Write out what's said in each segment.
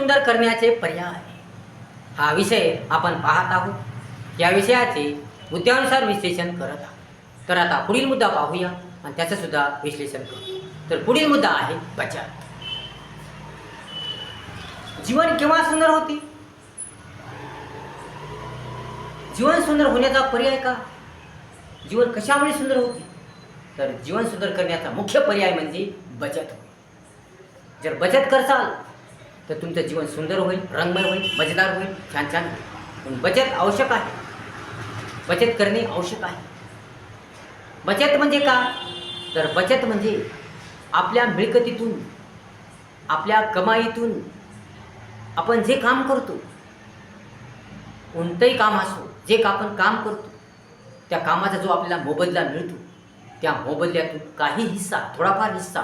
सुंदर करण्याचे पर्याय हा विषय आपण पाहत आहोत. या विषयाचे मुद्द्यानुसार विश्लेषण करत आहोत. तर आता पुढील मुद्दा पाहूया आणि त्याचं सुद्धा विश्लेषण करू. तर पुढील मुद्दा आहे बचत. जीवन केव्हा सुंदर होते? जीवन सुंदर होण्याचा पर्याय का? जीवन कशामुळे सुंदर होते? तर जीवन सुंदर करण्याचा मुख्य पर्याय म्हणजे बचत होय. जर बचत करसाल तर तुमचं जीवन सुंदर होईल, रंगमय होईल, मजेदार होईल, छान छान होईल. पण बचत आवश्यक आहे. बचत करणे आवश्यक आहे. बचत म्हणजे का? तर बचत म्हणजे आपल्या मिळकतीतून, आपल्या कमाईतून आपण जे काम करतो, कोणतंही काम असो, जे आपण काम करतो त्या कामाचा जो आपल्याला मोबदला मिळतो, त्या मोबदल्यातून काही हिस्सा, थोडाफार हिस्सा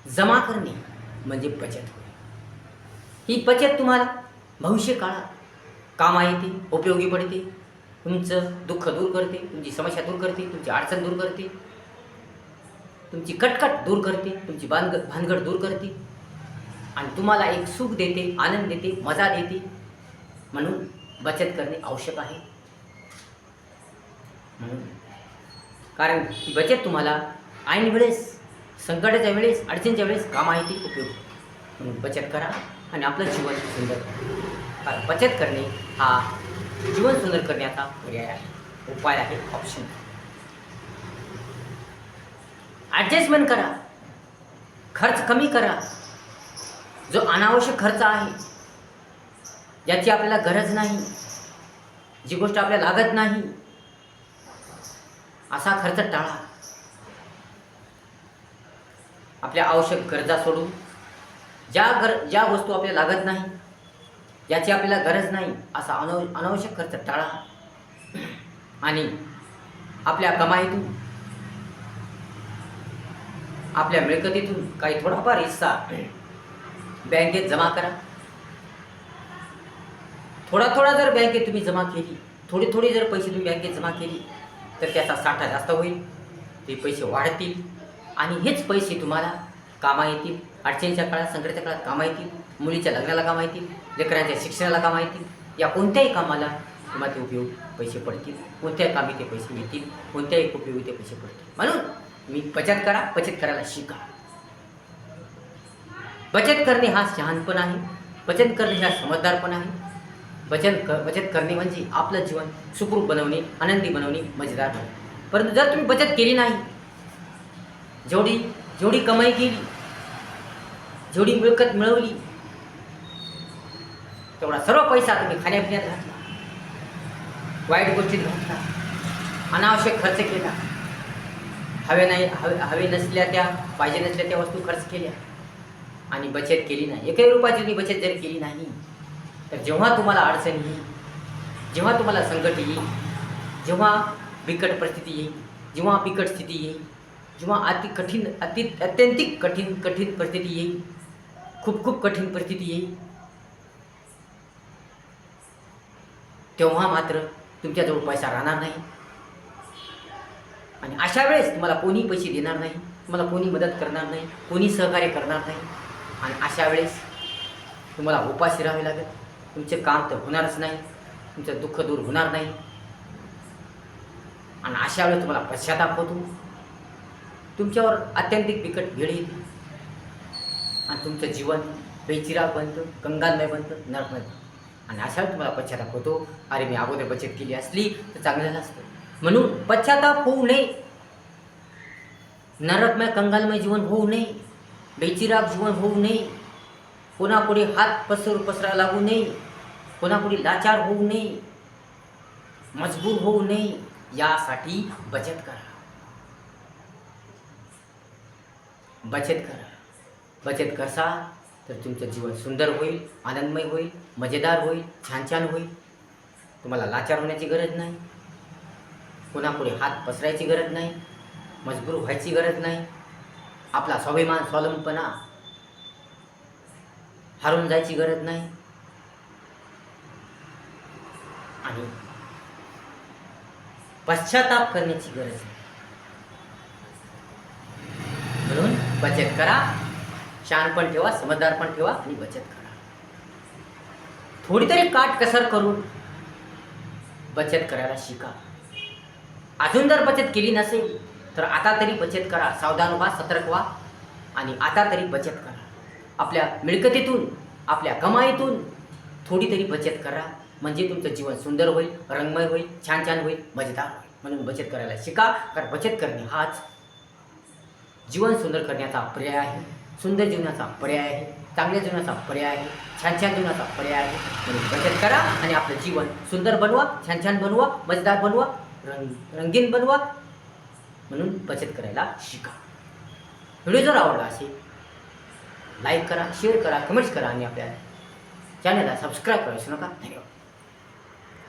जमा करणे म्हणजे बचत होय. ही बचत तुम्हाला भविष्य काळात कामा येते, उपयोगी पडते. तुमचं दुःख दूर करते, तुमची समस्या दूर करते, तुमची अडचण दूर करते, तुमची कटकट दूर करते, तुमची भानगड दूर करते आणि तुम्हाला एक सुख देते, आनंद देते, मजा देते. म्हणून बचत करणे आवश्यक आहे. कारण ही बचत तुम्हाला ऐन वेळेस, संकटाच्या वेळेस, अडचणीच्या वेळेस कामा येते, उपयोग. म्हणून बचत करा आणि आपलं जीवन सुंदर करा. कारण बचत करणे हा जीवन सुंदर करण्याचा पर्याय आहे, उपाय आहे, ऑप्शन आहे. ॲडजस्टमेंट करा, खर्च कमी करा. जो अनावश्यक खर्च आहे, ज्याची आपल्याला गरज नाही, जी गोष्ट आपल्याला लागत नाही, असा खर्च टाळा. आपल्या आवश्यक गरजा सोडून ज्या वस्तू आपल्याला लागत नाही, ज्याची आपल्याला गरज नाही, असा अनावश्यक खर्च टाळा. आणि आपल्या कमाईतून, आपल्या मिळकतीतून काही थोडाफार हिस्सा बँकेत जमा करा. थोडा जर बँकेत तुम्ही जमा केली, थोडी जर पैसे तुम्ही बँकेत जमा केली तर त्याचा साठा जास्त होईल, ते पैसे वाढतील आणि हेच पैसे तुम्हाला कामा येतील. अडचणीच्या काळात, संकटाच्या काळात कामा येतील, मुलीच्या लग्नाला कामा येतील, लेकरांच्या शिक्षणाला कामा येतील. या कोणत्याही कामाला तुम्हाला ते उपयोग पैसे पडतील. कोणत्याही कामी ते पैसे येतील, कोणत्याही उपयोगी ते पैसे पडतील. म्हणून मी बचत करा, बचत करायला शिका. बचत करणे हा शहाणपण आहे, बचत करणे हा समजदारपण आहे. बचत करणे म्हणजे आपलं जीवन सुखरूप बनवणे, आनंदी बनवणे, मजेदार बनवणे. परंतु जर तुम्ही बचत केली नाही, जेवढी कमाई केली, जेवढी मिळकत मिळवली, तेवढा सर्व पैसा तुम्ही खाण्यापिण्यात घातला, वाईट गोष्टीत घातला, अनावश्यक खर्च केला, हवे नसल्या त्या, पाहिजे नसल्या त्या वस्तू खर्च केल्या आणि बचत केली नाही. एकही रुपयाची तुम्ही बचत जर केली नाही तर जेव्हा तुम्हाला अडचण येईल, जेव्हा तुम्हाला संकट येईल, जेव्हा बिकट परिस्थिती येईल, जेव्हा बिकट स्थिती येईल, जेव्हा अत्यंतिक कठीण परिस्थिती येईल, खूप कठीण परिस्थिती येईल, तेव्हा मात्र तुमच्याजवळ पैसा राहणार नाही. आणि अशा वेळेस तुम्हाला कोणी पैसे देणार नाही, तुम्हाला कोणी मदत करणार नाही, कोणी सहकार्य करणार नाही. आणि अशा वेळेस तुम्हाला उपाशी राहावे लागेल. तुमचे काम तर होणारच नाही, तुमचं दुःख दूर होणार नाही. आणि अशा वेळेस तुम्हाला पश्चाताप होतो, तुमच्यावर अत्यंतिक बिकट वेळ येते आणि तुमचं जीवन बेचिराग बनतं, कंगालमय बनतं, नरकमय बनतं. आणि अशा वेळेस तुम्हाला पश्चाताप होतो, अरे मी अगोदर बचत केली असली तर चांगलं झालं असतं. म्हणून पश्चाताप होऊ नये, नरकमय कंगालमय जीवन होऊ नये, बेचिराग जीवन होऊ नये, कोणापुढे हात पसरायला लागू नये, कोणापुढे लाचार होऊ नये, मजबूर होऊ नये, यासाठी बचत करा. बचत करसा तर तुमचं जीवन सुंदर होईल, आनंदमय होईल, मजेदार होईल, छान होईल. तुम्हाला लाचार होण्याची गरज नाही, कोणापुढे हात पसरायची गरज नाही, मजबूर व्हायची गरज नाही. आपला स्वाभिमान, स्वावलंबपणा हरवून जायची गरज नाही. आणि पश्चाताप करण्याची गरज नाही. म्हणून बचत करा, शहाणपण ठेवा, समजदारपण ठेवा आणि बचत करा. थोडी तरी काटकसर करून बचत करायला शिका. अजून जर बचत केली नसेल तर आता तरी बचत करा. सावधान व्हा, सतर्क व्हा आणि आता तरी बचत करा. आपल्या मिळकतीतून, आपल्या कमाईतून थोडी तरी बचत करा. म्हणजे तुमचं जीवन सुंदर होईल, रंगमय होईल, छान छान होईल, मजेदार होईल. म्हणून बचत करायला शिका. कारण बचत करणे हाच जीवन सुंदर करण्याचा पर्याय आहे, सुंदर जीवनाचा पर्याय आहे, चांगल्या जीवनाचा पर्याय आहे, छान छान जीवनाचा पर्याय आहे. म्हणून बचत करा आणि आपलं जीवन सुंदर बनवा, छान छान बनवा, मजेदार बनवा, रंगीन बनवा. म्हणून बचत करायला शिका. व्हिडिओ जर आवडला असेल लाईक करा, शेअर करा, कमेंट्स करा आणि आपल्या चॅनलला सबस्क्राईब करा विसरू नका. धन्यवाद.